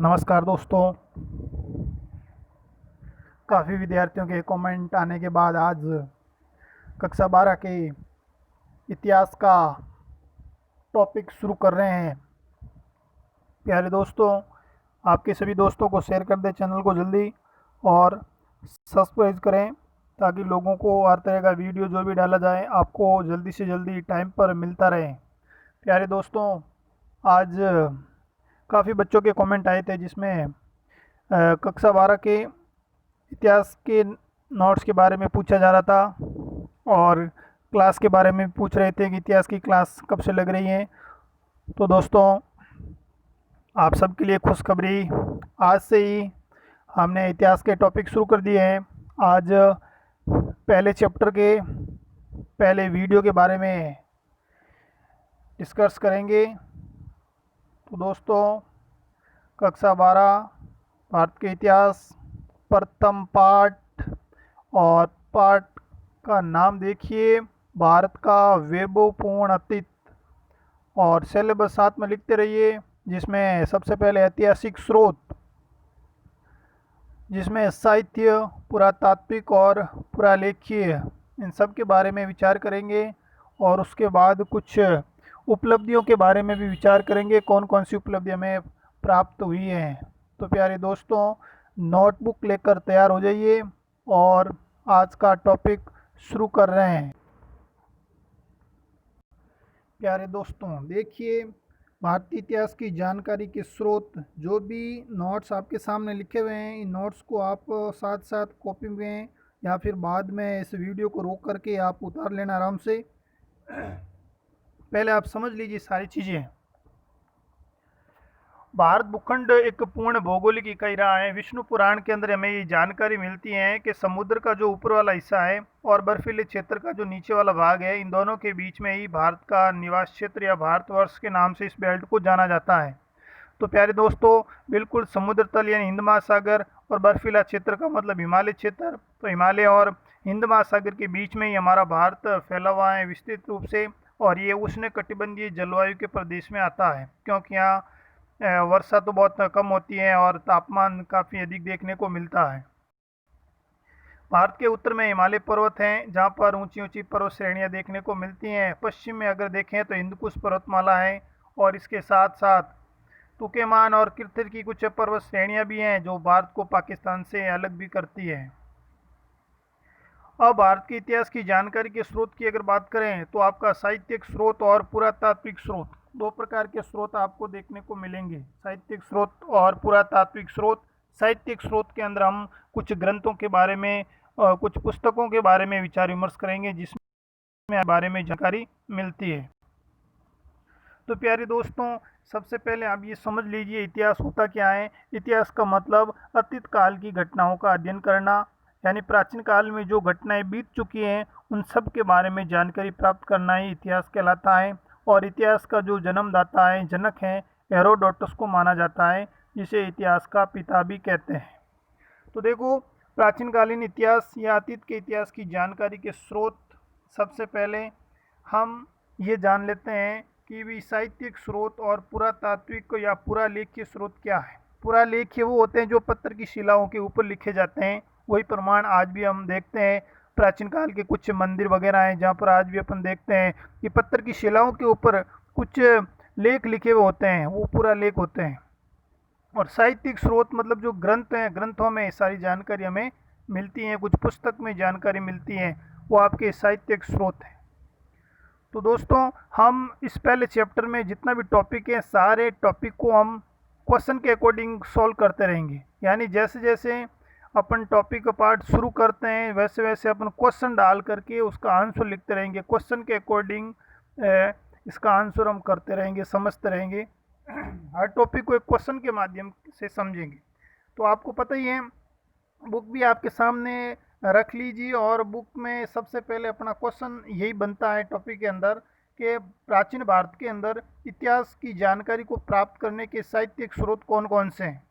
नमस्कार दोस्तों। काफ़ी विद्यार्थियों के कमेंट आने के बाद आज कक्षा 12 के इतिहास का टॉपिक शुरू कर रहे हैं। प्यारे दोस्तों, आपके सभी दोस्तों को शेयर कर दें चैनल को जल्दी और सब्सक्राइब करें ताकि लोगों को हर तरह का वीडियो जो भी डाला जाए आपको जल्दी से जल्दी टाइम पर मिलता रहे। प्यारे दोस्तों, आज काफ़ी बच्चों के कमेंट आए थे जिसमें कक्षा 12 के इतिहास के नोट्स के बारे में पूछा जा रहा था और क्लास के बारे में पूछ रहे थे कि इतिहास की क्लास कब से लग रही है। तो दोस्तों, आप सबके लिए खुशखबरी, आज से ही हमने इतिहास के टॉपिक शुरू कर दिए हैं। आज पहले चैप्टर के पहले वीडियो के बारे में डिस्कस करेंगे। तो दोस्तों, कक्षा 12 भारत के इतिहास प्रथम पाठ, और पाठ का नाम देखिए, भारत का वैभवपूर्ण अतीत। और सिलेबस साथ में लिखते रहिए, जिसमें सबसे पहले ऐतिहासिक स्रोत, जिसमें साहित्य, पुरातात्विक और पुरालेखीय, इन सब के बारे में विचार करेंगे। और उसके बाद कुछ उपलब्धियों के बारे में भी विचार करेंगे, कौन कौन सी उपलब्धियां हमें प्राप्त हुई हैं। तो प्यारे दोस्तों, नोटबुक लेकर तैयार हो जाइए और आज का टॉपिक शुरू कर रहे हैं। प्यारे दोस्तों, देखिए, भारतीय इतिहास की जानकारी के स्रोत, जो भी नोट्स आपके सामने लिखे हुए हैं, इन नोट्स को आप साथ साथ कॉपी में या फिर बाद में इस वीडियो को रोक करके आप उतार लेना आराम से। पहले आप समझ लीजिए सारी चीज़ें। भारत भूखंड एक पूर्ण भौगोलिक इकाई रहा है। विष्णु पुराण के अंदर हमें ये जानकारी मिलती है कि समुद्र का जो ऊपर वाला हिस्सा है और बर्फीले क्षेत्र का जो नीचे वाला भाग है, इन दोनों के बीच में ही भारत का निवास क्षेत्र या भारतवर्ष के नाम से इस बेल्ट को जाना जाता है। तो प्यारे दोस्तों, बिल्कुल समुद्र तल यानी हिंद महासागर और बर्फीला क्षेत्र का मतलब हिमालय क्षेत्र। तो हिमालय और हिंद महासागर के बीच में ही हमारा भारत फैला हुआ है विस्तृत रूप से। और ये उष्णकटिबंधीय जलवायु के प्रदेश में आता है, क्योंकि यहाँ वर्षा तो बहुत कम होती है और तापमान काफ़ी अधिक देखने को मिलता है। भारत के उत्तर में हिमालय पर्वत हैं, जहाँ पर ऊंची ऊंची पर्वत श्रेणियाँ देखने को मिलती हैं। पश्चिम में अगर देखें तो हिंदकुश पर्वतमाला है, और इसके साथ साथ तुकेमान और किरथिर की कुछ पर्वत श्रेणियाँ भी हैं जो भारत को पाकिस्तान से अलग भी करती है। अब भारत के इतिहास की जानकारी के स्रोत की अगर बात करें तो आपका साहित्यिक स्रोत और पुरातात्विक स्रोत, दो प्रकार के स्रोत आपको देखने को मिलेंगे, साहित्यिक स्रोत और पुरातात्विक स्रोत। साहित्यिक स्रोत के अंदर हम कुछ ग्रंथों के बारे में, कुछ पुस्तकों के बारे में विचार विमर्श करेंगे जिसमें बारे में जानकारी मिलती है। तो प्यारे दोस्तों, सबसे पहले आप ये समझ लीजिए इतिहास होता क्या है। इतिहास का मतलब अतीत काल की घटनाओं का अध्ययन करना, यानी प्राचीन काल में जो घटनाएं बीत चुकी हैं उन सब के बारे में जानकारी प्राप्त करना ही इतिहास कहलाता है। और इतिहास का जो जन्मदाता है, जनक है, हेरोडोटस को माना जाता है, जिसे इतिहास का पिता भी कहते हैं। तो देखो, प्राचीन कालीन इतिहास या अतीत के इतिहास की जानकारी के स्रोत, सबसे पहले हम ये जान लेते हैं कि भी साहित्यिक स्रोत और पुरातात्विक या पुरालेख्य स्रोत क्या है। पुरालेख्य वो होते हैं जो पत्थर की शिलाओं के ऊपर लिखे जाते हैं। वही प्रमाण आज भी हम देखते हैं। प्राचीन काल के कुछ मंदिर वगैरह हैं जहाँ पर आज भी अपन देखते हैं कि पत्थर की शिलाओं के ऊपर कुछ लेख लिखे हुए होते हैं, वो पुरालेख होते हैं। और साहित्यिक स्रोत मतलब जो ग्रंथ हैं, ग्रंथों में सारी जानकारी हमें मिलती है, कुछ पुस्तक में जानकारी मिलती है, वो आपके साहित्यिक स्रोत हैं। तो दोस्तों, हम इस पहले चैप्टर में जितना भी टॉपिक है, सारे टॉपिक को हम क्वेश्चन के अकॉर्डिंग सॉल्व करते रहेंगे। यानी जैसे जैसे अपन टॉपिक का पार्ट शुरू करते हैं वैसे वैसे अपन क्वेश्चन डाल करके उसका आंसर लिखते रहेंगे। क्वेश्चन के अकॉर्डिंग इसका आंसर हम करते रहेंगे, समझते रहेंगे। हर टॉपिक को एक क्वेश्चन के माध्यम से समझेंगे। तो आपको पता ही है, बुक भी आपके सामने रख लीजिए, और बुक में सबसे पहले अपना क्वेश्चन यही बनता है टॉपिक के अंदर कि प्राचीन भारत के अंदर इतिहास की जानकारी को प्राप्त करने के साहित्यिक स्रोत कौन कौन से हैं।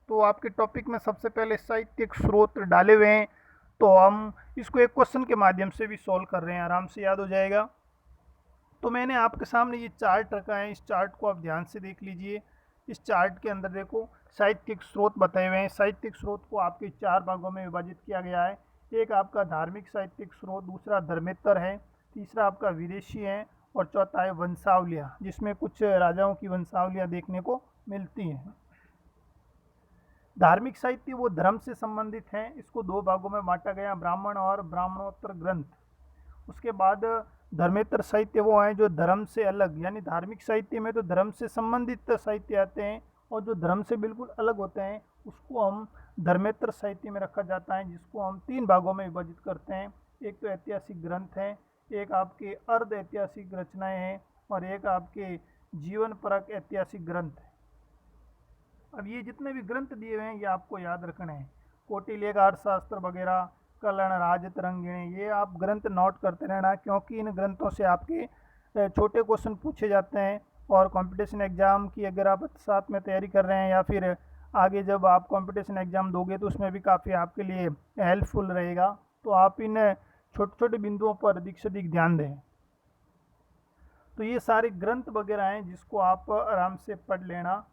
तो आपके टॉपिक में सबसे पहले साहित्यिक स्रोत डाले हुए हैं, तो हम इसको एक क्वेश्चन के माध्यम से भी सॉल्व कर रहे हैं, आराम से याद हो जाएगा। तो मैंने आपके सामने ये चार्ट रखा है, इस चार्ट को आप ध्यान से देख लीजिए। इस चार्ट के अंदर देखो साहित्यिक स्रोत बताए हुए हैं। साहित्यिक स्रोत को आपके 4 भागों में विभाजित किया गया है। एक आपका धार्मिक साहित्यिक स्रोत, दूसरा धर्मेतर है, तीसरा आपका विदेशी है और चौथा है वंशावलियाँ, जिसमें कुछ राजाओं की वंशावलियाँ देखने को मिलती हैं। धार्मिक साहित्य वो धर्म से संबंधित है। इसको 2 भागों में बांटा गया, ब्राह्मण और ब्राह्मणोत्तर ग्रंथ। उसके बाद धर्मेतर साहित्य वो हैं जो धर्म से अलग, यानी धार्मिक साहित्य में तो धर्म से संबंधित साहित्य आते हैं और जो धर्म से बिल्कुल अलग होते हैं उसको हम धर्मेतर साहित्य में रखा जाता है, जिसको हम 3 भागों में विभाजित करते हैं। एक तो ऐतिहासिक ग्रंथ है, एक आपके अर्ध ऐतिहासिक रचनाएं हैं और एक आपके जीवन परक ऐतिहासिक ग्रंथ है। अब ये जितने भी ग्रंथ दिए हुए हैं ये आपको याद रखने हैं। कौटिल्य का अर्थशास्त्र वगैरह, कल्याण राज तरंगिणी, ये आप ग्रंथ नोट करते रहना, क्योंकि इन ग्रंथों से आपके छोटे क्वेश्चन पूछे जाते हैं और कंपटीशन एग्जाम की अगर आप साथ में तैयारी कर रहे हैं या फिर आगे जब आप कंपटीशन एग्जाम दोगे तो उसमें भी काफ़ी आपके लिए हेल्पफुल रहेगा। तो आप इन छोटे छोटे बिंदुओं पर अधिक से अधिक ध्यान दें। तो ये सारे ग्रंथ वगैरह हैं जिसको आप आराम से पढ़ लेना,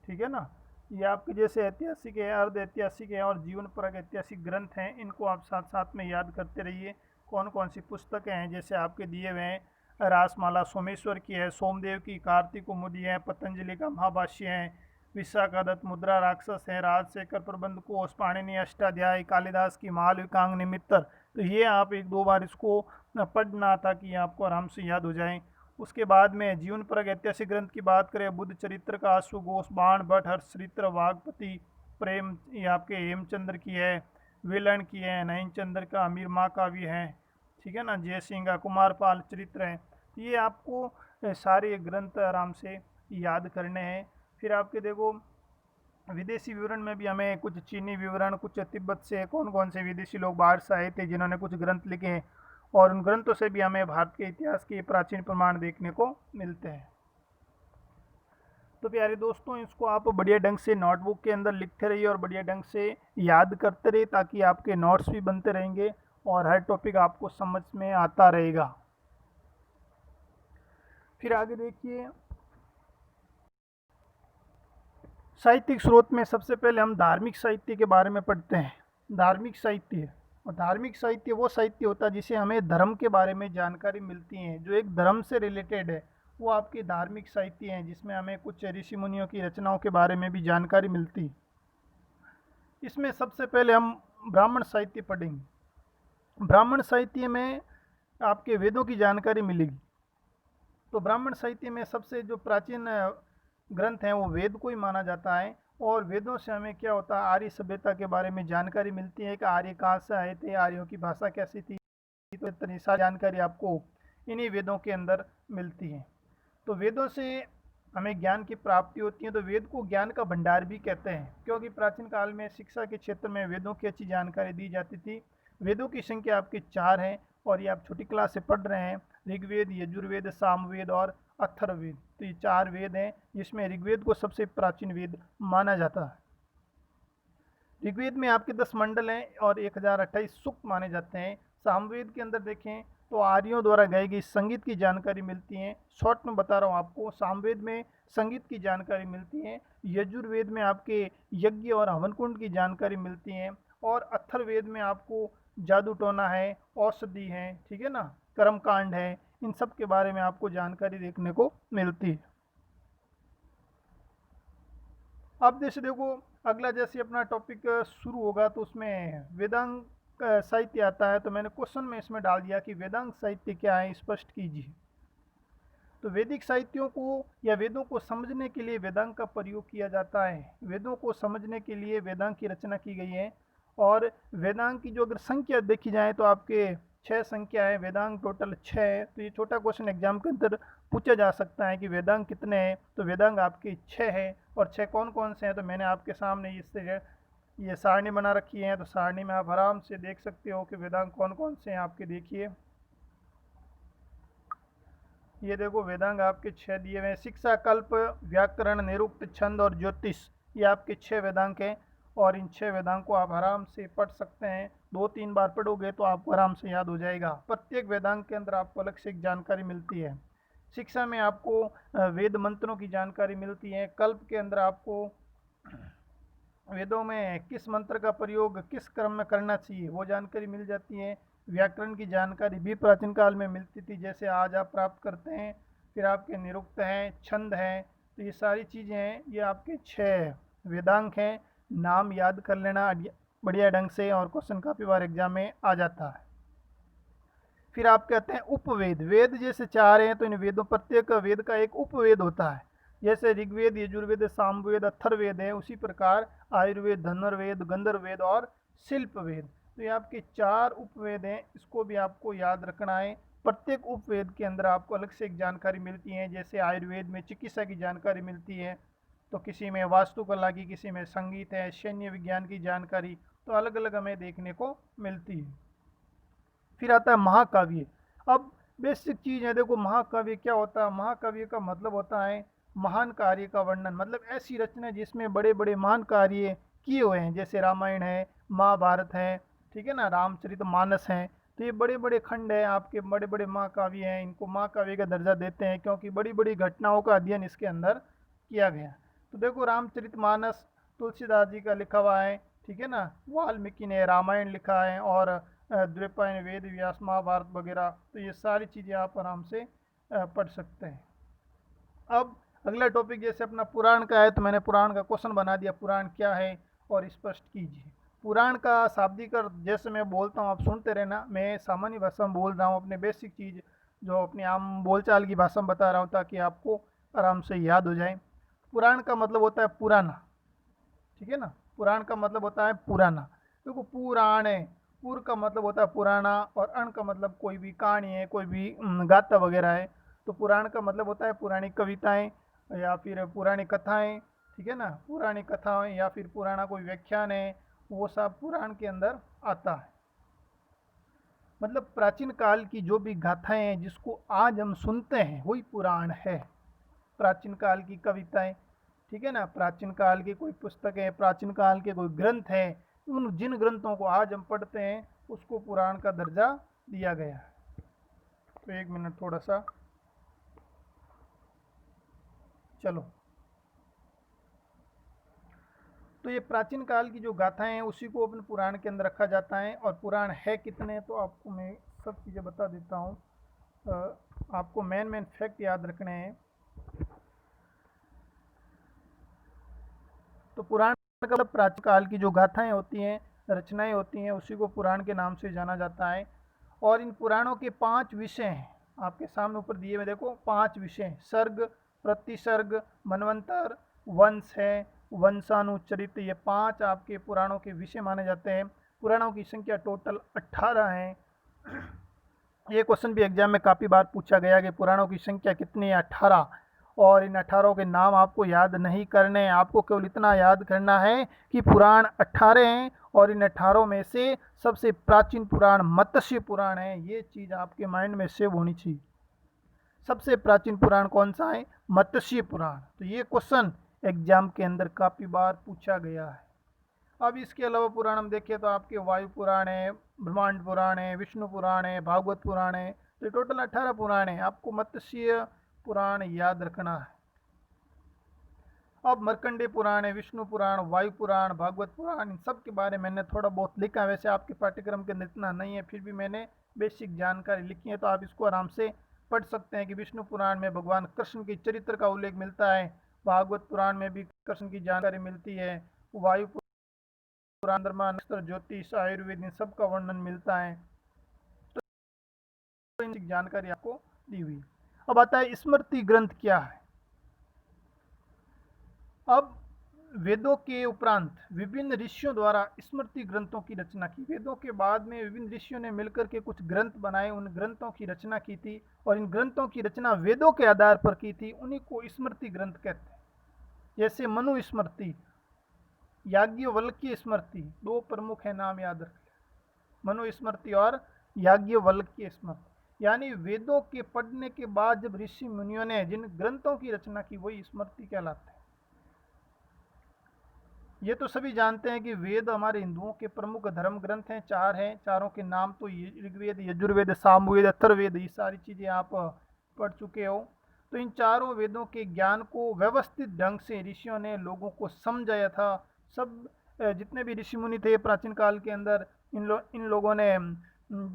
ठीक है ना। ये आपके जैसे ऐतिहासिक है, अर्ध ऐतिहासिक है और जीवन परक ऐतिहासिक ग्रंथ हैं, इनको आप साथ साथ में याद करते रहिए। कौन कौन सी पुस्तकें हैं जैसे आपके दिए हुए हैं, रासमाला सोमेश्वर की है, सोमदेव की कार्तिक कुमुदी है, पतंजलि का महाभाष्य है, विशाखादत्त मुद्रा राक्षस है, राजशेखर प्रबंध कोश, पाणिनि अष्टाध्याय, कालिदास की मालविकांग निमित्तर। तो ये आप 1-2 बार इसको पढ़ना ताकि आपको आराम से याद हो जाए। उसके बाद में जीवन परक ऐतिहासिक ग्रंथ की बात करें, बुद्ध चरित्र का अश्वघोष, बाण भट्ट, हर्षचरित्र, वागपति, प्रेम, ये आपके हेमचंद्र की है, वेलन की है, नयनचंद्र का अमीर माँ काव्य है, ठीक है ना, जय सिंह का कुमारपाल चरित्र है। ये आपको सारे ग्रंथ आराम से याद करने हैं। फिर आपके देखो विदेशी विवरण में भी हमें कुछ चीनी विवरण, कुछ तिब्बत से कौन कौन से विदेशी लोग बाहर से आए थे जिन्होंने कुछ ग्रंथ लिखे हैं, और उन ग्रंथों से भी हमें भारत के इतिहास के प्राचीन प्रमाण देखने को मिलते हैं। तो प्यारे दोस्तों, इसको आप बढ़िया ढंग से नोटबुक के अंदर लिखते रहिए और बढ़िया ढंग से याद करते रहिए ताकि आपके नोट्स भी बनते रहेंगे और हर टॉपिक आपको समझ में आता रहेगा। फिर आगे देखिए, साहित्यिक स्रोत में सबसे पहले हम धार्मिक साहित्य के बारे में पढ़ते हैं। धार्मिक साहित्य, और धार्मिक साहित्य वो साहित्य होता है जिसे हमें धर्म के बारे में जानकारी मिलती है, जो एक धर्म से रिलेटेड है, वो आपके धार्मिक साहित्य हैं, जिसमें हमें कुछ ऋषि मुनियों की रचनाओं के बारे में भी जानकारी मिलती है। इसमें सबसे पहले हम ब्राह्मण साहित्य पढ़ेंगे। ब्राह्मण साहित्य में आपके वेदों की जानकारी मिलेगी। तो ब्राह्मण साहित्य में सबसे जो प्राचीन ग्रंथ हैं वो वेद को ही माना जाता है, और वेदों से हमें क्या होता है, आर्य सभ्यता के बारे में जानकारी मिलती है कि आर्य कहाँ से आए थे, आर्यों की भाषा कैसी थी। तो इतनी सारी जानकारी आपको इन्हीं वेदों के अंदर मिलती है। तो वेदों से हमें ज्ञान की प्राप्ति होती है। तो वेद को ज्ञान का भंडार भी कहते हैं, क्योंकि प्राचीन काल में शिक्षा के क्षेत्र में वेदों की अच्छी जानकारी दी जाती थी। वेदों की संख्या आपके 4 हैं और ये आप छोटी क्लास से पढ़ रहे हैं। ऋग्वेद, यजुर्वेद, सामवेद और अथर्ववेद। तो ये 4 वेद हैं, जिसमें ऋग्वेद को सबसे प्राचीन वेद माना जाता है। ऋग्वेद में आपके 10 मंडल हैं और 1028 सूक्त माने जाते हैं। सामवेद के अंदर देखें तो आर्यों द्वारा गाई गई संगीत की जानकारी मिलती है। शॉर्ट में बता रहा हूँ आपको, सामवेद में संगीत की जानकारी मिलती है, यजुर्वेद में आपके यज्ञ और हवन कुंड की जानकारी मिलती है, और अथर्ववेद में आपको जादू टोना है, औषधि है, ठीक है ना, कर्मकांड है, इन सब के बारे में आपको जानकारी देखने को मिलती है। अब जैसे देखो अगला जैसे अपना टॉपिक शुरू होगा तो उसमें वेदांग साहित्य आता है। तो मैंने क्वेश्चन में इसमें डाल दिया कि वेदांग साहित्य क्या है, स्पष्ट कीजिए। तो वैदिक साहित्यों को या वेदों को समझने के लिए वेदांग का प्रयोग किया जाता है। वेदों को समझने के लिए वेदांग की रचना की गई है, और वेदांग की जो अगर संख्या देखी जाए तो आपके 6 संख्या है, वेदांग टोटल 6 है। तो ये छोटा क्वेश्चन एग्जाम के अंदर पूछा जा सकता है कि वेदांग कितने हैं। तो वेदांग आपके 6 है, और 6 कौन कौन से हैं तो मैंने आपके सामने इससे ये सारणी बना रखी है। तो सारणी में आप आराम से देख सकते हो कि वेदांग कौन कौन से हैं। आपके देखिए, ये देखो वेदांग आपके 6 दिए हुए हैं। शिक्षा, कल्प, व्याकरण, निरुक्त, छंद और ज्योतिष, ये आपके 6 वेदांग हैं, और इन 6 वेदांग को आप आराम से पढ़ सकते हैं। 2-3 बार पढ़ोगे तो आपको आराम से याद हो जाएगा। प्रत्येक वेदांग के अंदर आपको अलग से एक जानकारी मिलती है। शिक्षा में आपको वेद मंत्रों की जानकारी मिलती है। कल्प के अंदर आपको वेदों में किस मंत्र का प्रयोग किस क्रम में करना चाहिए वो जानकारी मिल जाती है। व्याकरण की जानकारी भी प्राचीन काल में मिलती थी, जैसे आज आप प्राप्त करते हैं। फिर आपके निरुक्त हैं, छंद हैं, तो ये सारी चीज़ें हैं, ये आपके 6 वेदांग हैं। नाम याद कर लेना बढ़िया ढंग से, और क्वेश्चन काफ़ी बार एग्जाम में आ जाता है। फिर आप कहते हैं उपवेद। वेद जैसे 4 हैं तो इन वेदों, प्रत्येक वेद का एक उपवेद होता है। जैसे ऋग्वेद, यजुर्वेद, सामवेद, अथर्ववेद है, उसी प्रकार आयुर्वेद, धनुर्वेद, गंधर्ववेद और शिल्पवेद। तो ये आपके 4 उपवेद हैं, इसको भी आपको याद रखना है। प्रत्येक उपवेद के अंदर आपको अलग से एक जानकारी मिलती है। जैसे आयुर्वेद में चिकित्सा की जानकारी मिलती है, तो किसी में वास्तुकला की, किसी में संगीत है, सैन्य विज्ञान की जानकारी, तो अलग अलग हमें देखने को मिलती है। फिर आता है महाकाव्य। अब बेसिक चीज़ है, देखो महाकाव्य क्या होता है। महाकाव्य का मतलब होता है महान कार्य का वर्णन, मतलब ऐसी रचना जिसमें बड़े बड़े महान कार्य किए हुए हैं। जैसे रामायण है, महाभारत है, ठीक है ना, रामचरितमानस है। तो ये बड़े बड़े खंड है आपके, बड़े बड़े महाकाव्य हैं, इनको महाकाव्य का दर्जा देते हैं क्योंकि बड़ी बड़ी घटनाओं का अध्ययन इसके अंदर किया गया। तो देखो रामचरितमानस तुलसीदास जी का लिखा हुआ है, ठीक है ना। वाल्मीकि ने रामायण लिखा है, और द्विपायन, वेद व्यास, महाभारत वगैरह, तो ये सारी चीज़ें आप आराम से पढ़ सकते हैं। अब अगला टॉपिक जैसे अपना पुराण का है, तो मैंने पुराण का क्वेश्चन बना दिया, पुराण क्या है और स्पष्ट कीजिए। पुराण का शाब्दिक अर्थ जैसे मैं बोलता हूँ आप सुनते रहना, मैं सामान्य भाषा में बोल रहा हूँ, अपने बेसिक चीज़ जो अपनी आम बोलचाल की भाषा में बता रहा हूँ ताकि आपको आराम से याद हो जाए। पुराण का मतलब होता है पुराना, ठीक है ना। पुराण का मतलब होता है पुराना। देखो पुराण है, पुर का मतलब होता है पुराना, और अण का मतलब कोई भी कहानी है, कोई भी गाथा वगैरह है। तो पुराण का मतलब होता है पुरानी कविताएं या फिर पुरानी कथाएं, ठीक है ना। पुरानी कथाएं या फिर पुराना कोई व्याख्यान है, वो सब पुराण के अंदर आता है। मतलब प्राचीन काल की जो भी गाथाएं हैं जिसको आज हम सुनते हैं वही पुराण है। प्राचीन काल की कविताएं, ठीक है ना, प्राचीन काल की कोई पुस्तकें, प्राचीन काल के कोई ग्रंथ हैं, उन जिन ग्रंथों को आज हम पढ़ते हैं उसको पुराण का दर्जा दिया गया है। तो 1 मिनट थोड़ा सा चलो। तो ये प्राचीन काल की जो गाथाएं हैं उसी को अपन पुराण के अंदर रखा जाता है। और पुराण है कितने, तो आपको मैं सब चीज़ें बता देता हूँ। आपको मेन फैक्ट याद रखने हैं। तो पुराण का मतलब प्राचीन काल की जो गाथाएं होती हैं, रचनाएं होती हैं, उसी को पुराण के नाम से जाना जाता है। और इन पुराणों के 5 विषय हैं, आपके सामने ऊपर दिए हुए देखो 5 विषय: सर्ग, प्रतिसर्ग, मनवंतर, वंश है, वंशानुचरित। ये 5 आपके पुराणों के विषय माने जाते हैं। पुराणों की संख्या टोटल 18 है। ये क्वेश्चन भी एग्जाम में काफ़ी बार पूछा गया कि पुराणों की संख्या कितनी है, 18। और इन 18 के नाम आपको याद नहीं करने हैं, आपको केवल इतना याद करना है कि पुराण 18 हैं, और इन 18 में से सबसे प्राचीन पुराण मत्स्य पुराण है। ये चीज़ आपके माइंड में सेव होनी चाहिए। सबसे प्राचीन पुराण कौन सा है? मत्स्य पुराण। तो ये क्वेश्चन एग्जाम के अंदर काफ़ी बार पूछा गया है। अब इसके अलावा पुराण हम देखें तो आपके वायु पुराण है, ब्रह्मांड पुराण है, विष्णु पुराण है, भागवत पुराण है। तो टोटल 18 पुराण है, आपको मत्स्य पुराण याद रखना है। अब मरकंडे पुराण है, विष्णु पुराण, वायु पुराण, भागवत पुराण, इन सब के बारे में मैंने थोड़ा बहुत लिखा है। वैसे आपके पाठ्यक्रम के अंदर इतना नहीं है, फिर भी मैंने बेसिक जानकारी लिखी है, तो आप इसको आराम से पढ़ सकते हैं कि विष्णु पुराण में भगवान कृष्ण के चरित्र का उल्लेख मिलता है, भागवत पुराण में भी कृष्ण की जानकारी मिलती है, वायु पुराण, धर्मा, नक्षत्र, ज्योतिष, आयुर्वेद, इन सब का वर्णन मिलता है। तो इन जानकारी आपको दी हुई। अब आता है स्मृति ग्रंथ क्या है। अब वेदों के उपरांत विभिन्न ऋषियों द्वारा स्मृति ग्रंथों की रचना की। वेदों के बाद में विभिन्न ऋषियों ने मिलकर के कुछ ग्रंथ बनाए, उन ग्रंथों की रचना की थी, और इन ग्रंथों की रचना वेदों के आधार पर की थी, उन्हीं को स्मृति ग्रंथ कहते हैं। जैसे मनु स्मृति, याज्ञवल्क्य स्मृति, 2 प्रमुख है, नाम याद रखें, मनु स्मृति और याज्ञवल्क्य स्मृति। यानी वेदों के पढ़ने के बाद जब ऋषि मुनियों ने जिन ग्रंथों की रचना की वही स्मृति कहलाते हैं। ये तो सभी जानते हैं कि वेद हमारे हिंदुओं के प्रमुख धर्म ग्रंथ हैं, 4 हैं। चारों के नाम तो ऋग्वेद, यजुर्वेद, सामवेद, अथर्ववेद, ये सारी चीज़ें आप पढ़ चुके हो। तो इन चारों वेदों के ज्ञान को व्यवस्थित ढंग से ऋषियों ने लोगों को समझाया था। सब जितने भी ऋषि मुनि थे प्राचीन काल के अंदर, इन लोगों ने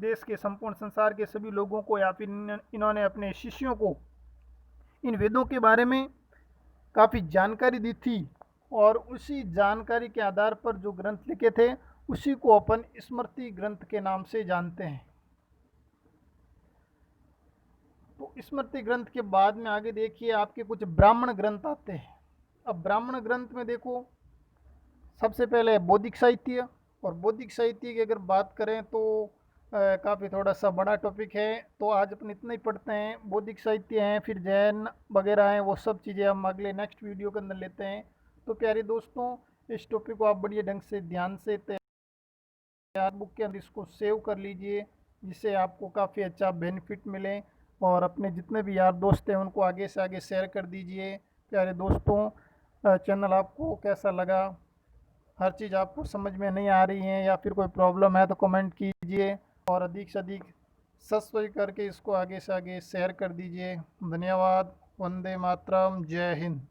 देश के संपूर्ण संसार के सभी लोगों को या फिर इन्होंने अपने शिष्यों को इन वेदों के बारे में काफ़ी जानकारी दी थी। और उसी जानकारी के आधार पर जो ग्रंथ लिखे थे उसी को अपन स्मृति ग्रंथ के नाम से जानते हैं। तो स्मृति ग्रंथ के बाद में आगे देखिए आपके कुछ ब्राह्मण ग्रंथ आते हैं। अब ब्राह्मण ग्रंथ में देखो, सबसे पहले बौद्धिक साहित्य। और बौद्धिक साहित्य की अगर बात करें तो काफ़ी थोड़ा सा बड़ा टॉपिक है, तो आज अपन इतना ही पढ़ते हैं। बौद्धिक साहित्य हैं, फिर जैन वगैरह हैं, वो सब चीज़ें हम अगले नेक्स्ट वीडियो के अंदर लेते हैं। तो प्यारे दोस्तों, इस टॉपिक को आप बढ़िया ढंग से ध्यान से तैयार बुक के अंदर इसको सेव कर लीजिए, जिससे आपको काफ़ी अच्छा बेनिफिट मिले। और अपने जितने भी यार दोस्त हैं उनको आगे से आगे शेयर कर दीजिए। प्यारे दोस्तों, चैनल आपको कैसा लगा, हर चीज़ आपको समझ में नहीं आ रही है या फिर कोई प्रॉब्लम है तो कमेंट कीजिए, और अधिक से अधिक सब्सक्राइब करके इसको आगे से आगे शेयर कर दीजिए। धन्यवाद। वंदे मातरम। जय हिंद।